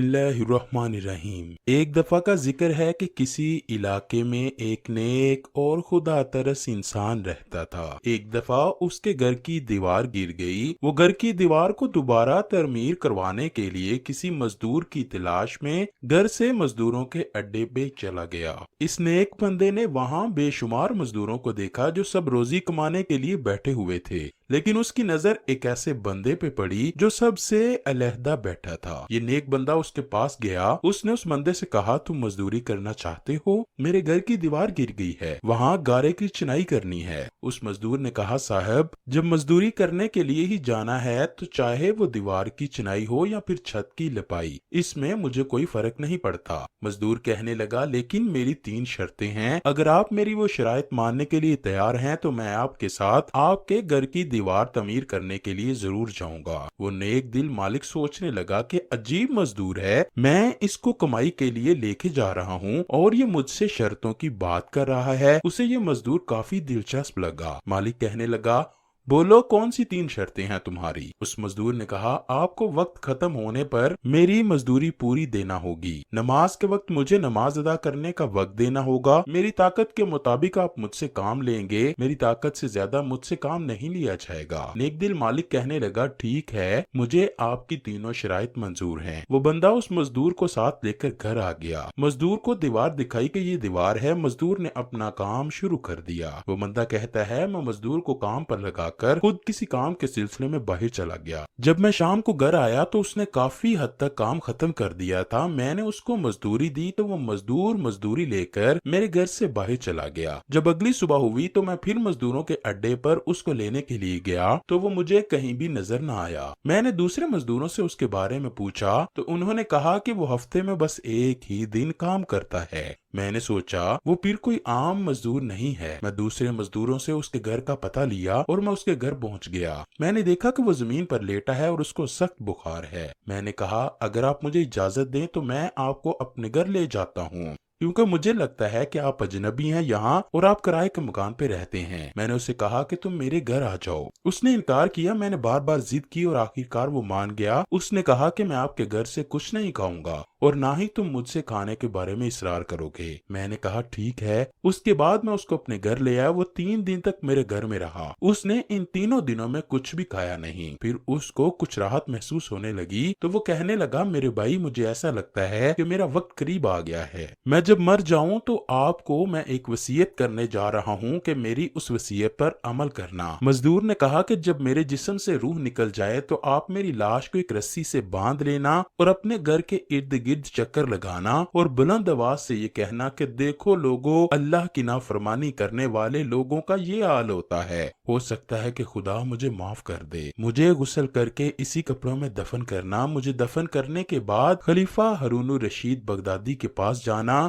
बिस्मिल्लाहिर्रहमानिर्रहीम। एक दफा का जिक्र है कि किसी इलाके में एक नेक और खुदा तरस इंसान रहता था। एक दफा उसके घर की दीवार गिर गई। वो घर की दीवार को दोबारा तरमीर करवाने के लिए किसी मजदूर की तलाश में घर से मजदूरों के अड्डे पे चला गया। इस नेक बंदे ने वहाँ बेशुमार मजदूरों को देखा जो सब रोजी कमाने के लिए बैठे हुए थे, लेकिन उसकी नजर एक ऐसे बंदे पे पड़ी जो सबसे अलहदा बैठा था। ये नेक बंदा उसके पास गया। उसने उस बंदे से कहा, तुम मजदूरी करना चाहते हो? मेरे घर की दीवार गिर गई है, वहाँ गारे की चिनाई करनी है। उस मजदूर ने कहा, साहब जब मजदूरी करने के लिए ही जाना है तो चाहे वो दीवार की चिनाई हो या फिर छत की लिपाई, इसमें मुझे कोई फर्क नहीं पड़ता। मजदूर कहने लगा, लेकिन मेरी 3 शर्तें हैं। अगर आप मेरी वो शराइत मानने के लिए तैयार हैं तो मैं आपके साथ आपके घर की दीवार तमीर करने के लिए जरूर जाऊंगा। वो नेक दिल मालिक सोचने लगा कि अजीब मजदूर है, मैं इसको कमाई के लिए लेके जा रहा हूँ और ये मुझसे शर्तों की बात कर रहा है। उसे ये मजदूर काफी दिलचस्प लगा। मालिक कहने लगा, बोलो कौन सी 3 शर्तें हैं तुम्हारी? उस मजदूर ने कहा, आपको वक्त खत्म होने पर मेरी मजदूरी पूरी देना होगी। नमाज के वक्त मुझे नमाज अदा करने का वक्त देना होगा। मेरी ताकत के मुताबिक आप मुझसे काम लेंगे। मेरी ताकत से ज्यादा मुझसे काम नहीं लिया जाएगा। नेक दिल मालिक कहने लगा, ठीक है, मुझे आपकी तीनों शराइत मंजूर हैं। वो बंदा उस मजदूर को साथ लेकर घर आ गया। मजदूर को दीवार दिखाई कि ये दीवार है। मजदूर ने अपना काम शुरू कर दिया। वो बंदा कहता है, मैं मजदूर को काम पर लगा खुद किसी काम के सिलसिले में बाहर चला गया। जब मैं शाम को घर आया तो उसने काफी हद तक काम खत्म कर दिया था। मैंने उसको मजदूरी दी तो वो मजदूर मजदूरी लेकर मेरे घर से बाहर चला गया। जब अगली सुबह हुई तो मैं फिर मजदूरों के अड्डे पर उसको लेने के लिए गया तो वो मुझे कहीं भी नजर न आया। मैंने दूसरे मजदूरों से उसके बारे में पूछा तो उन्होंने कहा कि वो हफ्ते में बस एक ही दिन काम करता है। मैंने सोचा वो फिर कोई आम मजदूर नहीं है। मैं दूसरे मजदूरों से उसके घर का पता लिया और मैं उसके घर पहुंच गया। मैंने देखा कि वो जमीन पर लेटा है और उसको सख्त बुखार है। मैंने कहा, अगर आप मुझे इजाजत दें तो मैं आपको अपने घर ले जाता हूँ, क्योंकि मुझे लगता है कि आप अजनबी हैं यहाँ और आप किराए के मकान पे रहते हैं। मैंने उसे कहा कि तुम मेरे घर आ जाओ। उसने इनकार किया। मैंने बार बार जिद की और आखिरकार वो मान गया। उसने कहा कि मैं आपके घर से कुछ नहीं खाऊंगा और ना ही तुम मुझसे खाने के बारे में इसरार करोगे। मैंने कहा, ठीक है। उसके बाद मैं उसको अपने घर ले आया। वो 3 दिन तक मेरे घर में रहा। उसने इन तीनों दिनों में कुछ भी खाया नहीं। फिर उसको कुछ राहत महसूस होने लगी तो वो कहने लगा, मेरे भाई, मुझे ऐसा लगता है कि मेरा वक्त करीब आ गया है। मैं जब मर जाऊं तो आपको मैं एक वसीयत करने जा रहा हूं कि मेरी उस वसीयत पर अमल करना। मजदूर ने कहा कि जब मेरे जिस्म से रूह निकल जाए तो आप मेरी लाश को एक रस्सी से बांध लेना और अपने घर के इर्द गिर्द चक्कर लगाना और बुलंद आवाज से ये कहना कि देखो लोगों, अल्लाह की नाफरमानी करने वाले लोगों का ये हाल होता है। हो सकता है कि खुदा मुझे माफ कर दे। मुझे गुस्ल करके इसी कपड़ों में दफन करना। मुझे दफन करने के बाद खलीफा हारून रशीद बगदादी के पास जाना,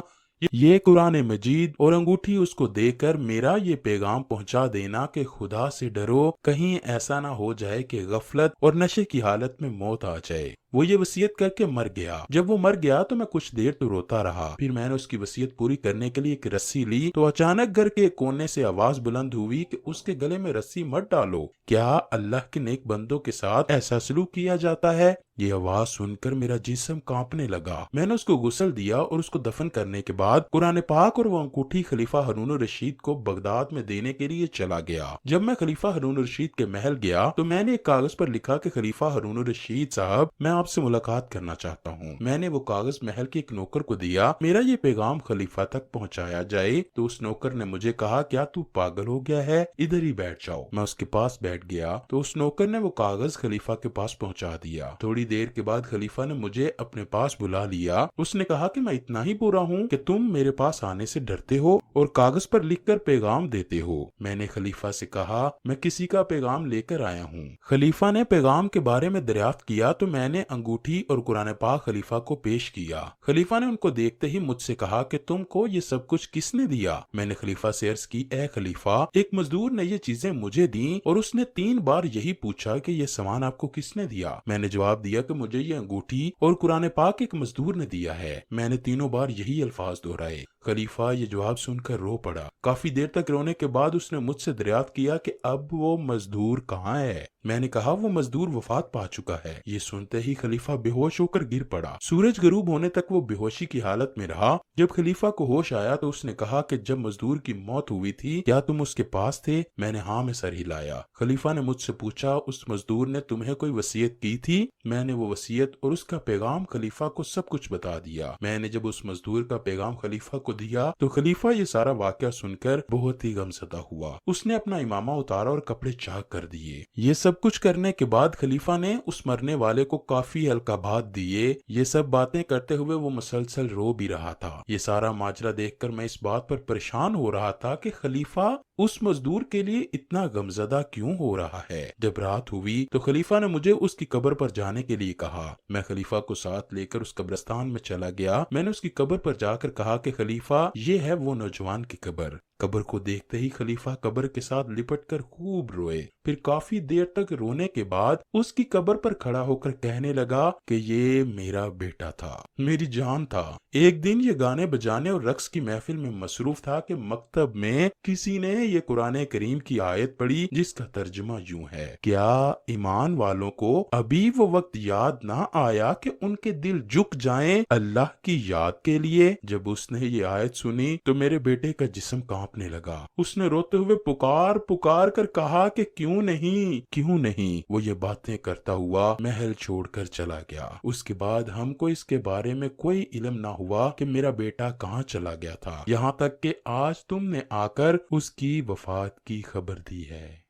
ये कुरान मजीद और अंगूठी उसको देकर मेरा ये पैगाम पहुंचा देना कि खुदा से डरो, कहीं ऐसा ना हो जाए कि गफलत और नशे की हालत में मौत आ जाए। वो ये वसीयत करके मर गया। जब वो मर गया तो मैं कुछ देर तो रोता रहा। फिर मैंने उसकी वसीयत पूरी करने के लिए एक रस्सी ली तो अचानक घर के कोने से आवाज बुलंद हुई कि उसके गले में रस्सी मत डालो। क्या अल्लाह के नेक बंदों के साथ ऐसा सलूक किया जाता है? ये आवाज सुनकर मेरा जिस्म कांपने लगा। मैंने उसको गुस्ल दिया और उसको दफन करने के बाद कुरान पाक और वो अंगूठी खलीफा हारून रशीद को बगदाद में देने के लिए चला गया। जब मैं खलीफा हारून रशीद के महल गया तो मैंने एक कागज पर लिखा कि खलीफा हारून रशीद साहब, मैं आपसे मुलाकात करना चाहता हूँ। मैंने वो कागज महल के एक नौकर को दिया, मेरा ये पैगाम खलीफा तक पहुँचाया जाए। तो उस नौकर ने मुझे कहा, क्या तू पागल हो गया है? इधर ही बैठ जाओ। मैं उसके पास बैठ गया तो उस नौकर ने वो कागज खलीफा के पास पहुँचा दिया। थोड़ी देर के बाद खलीफा ने मुझे अपने पास बुला लिया। उसने कहा कि मैं इतना ही बुरा हूँ कि तुम मेरे पास आने से डरते हो और कागज पर लिखकर पैगाम देते हो। मैंने खलीफा से कहा, मैं किसी का पैगाम लेकर आया हूँ। खलीफा ने पैगाम के बारे में दरियाफ्त किया तो मैंने अंगूठी और कुरान पाक खलीफा को पेश किया। खलीफा ने उनको देखते ही मुझसे कहा कि तुमको ये सब कुछ किसने दिया? मैंने खलीफा से अर्ज की, ए खलीफा, एक मजदूर ने ये चीजें मुझे दी और उसने 3 बार यही पूछा कि ये सामान आपको किसने दिया? मैंने जवाब दिया कि मुझे ये अंगूठी और कुरान पाक एक मजदूर ने दिया है। मैंने तीनों बार यही अल्फाज दोहराए। खलीफा ये जवाब सुनकर रो पड़ा। काफी देर तक रोने के बाद उसने मुझसे दरियाफ्त किया कि अब वो मजदूर कहाँ है। मैंने कहा वो मजदूर वफात पा चुका है। ये सुनते ही खलीफा बेहोश होकर गिर पड़ा। सूरज गरूब होने तक वो बेहोशी की हालत में रहा। जब खलीफा को होश आया तो उसने कहा कि जब मजदूर की मौत हुई थी क्या तुम उसके पास थे? मैंने हाँ में सर हिलाया। खलीफा ने मुझसे पूछा उस मजदूर ने तुम्हें कोई वसीयत की थी? मैंने वो वसीयत और उसका पैगाम खलीफा को सब कुछ बता दिया। मैंने जब उस मजदूर का पैगाम खलीफा को दिया तो खलीफा ये सारा वाकया सुनकर बहुत ही गमज़दा हुआ। उसने अपना इमामा उतारा और कपड़े चाक कर दिए। ये सब कुछ करने के बाद खलीफा ने उस मरने वाले को काफी अलकाबात दिए। ये सब बातें करते हुए वो मुसलसल रो भी रहा था। ये सारा माजरा देखकर मैं इस बात पर परेशान हो रहा था कि खलीफा उस मजदूर के लिए इतना गमज़दा क्यों हो रहा है। जब रात हुई तो खलीफा ने मुझे उसकी कब्र पर जाने के लिए कहा। मैं खलीफा को साथ लेकर उस कब्रिस्तान में चला गया। मैंने उसकी कब्र पर जाकर कहा कि खलीफा ये है वो नौजवान की कब्र। कब्र को देखते ही खलीफा कब्र के साथ लिपटकर खूब रोए। फिर काफी देर तक रोने के बाद उसकी कब्र पर खड़ा होकर कहने लगा कि ये मेरा बेटा था, मेरी जान था। एक दिन ये गाने बजाने और रक्स की महफिल में मसरूफ था कि मकतब में किसी ने ये कुरान करीम की आयत पढ़ी जिसका तर्जुमा यूं है, क्या ईमान वालों को अभी वो वक्त याद ना आया कि उनके दिल झुक जाएं अल्लाह की याद के लिए। जब उसने ये आयत सुनी तो मेरे बेटे का जिस्म कांपने लगा। उसने रोते हुए पुकार पुकार कर कहा कि क्यों नहीं। वो ये बातें करता हुआ महल छोड़कर चला गया। उसके बाद हमको इसके बारे में कोई इल्म ना हुआ कि मेरा बेटा कहाँ चला गया था, यहाँ तक कि आज तुमने आकर उसकी वफात की खबर दी है।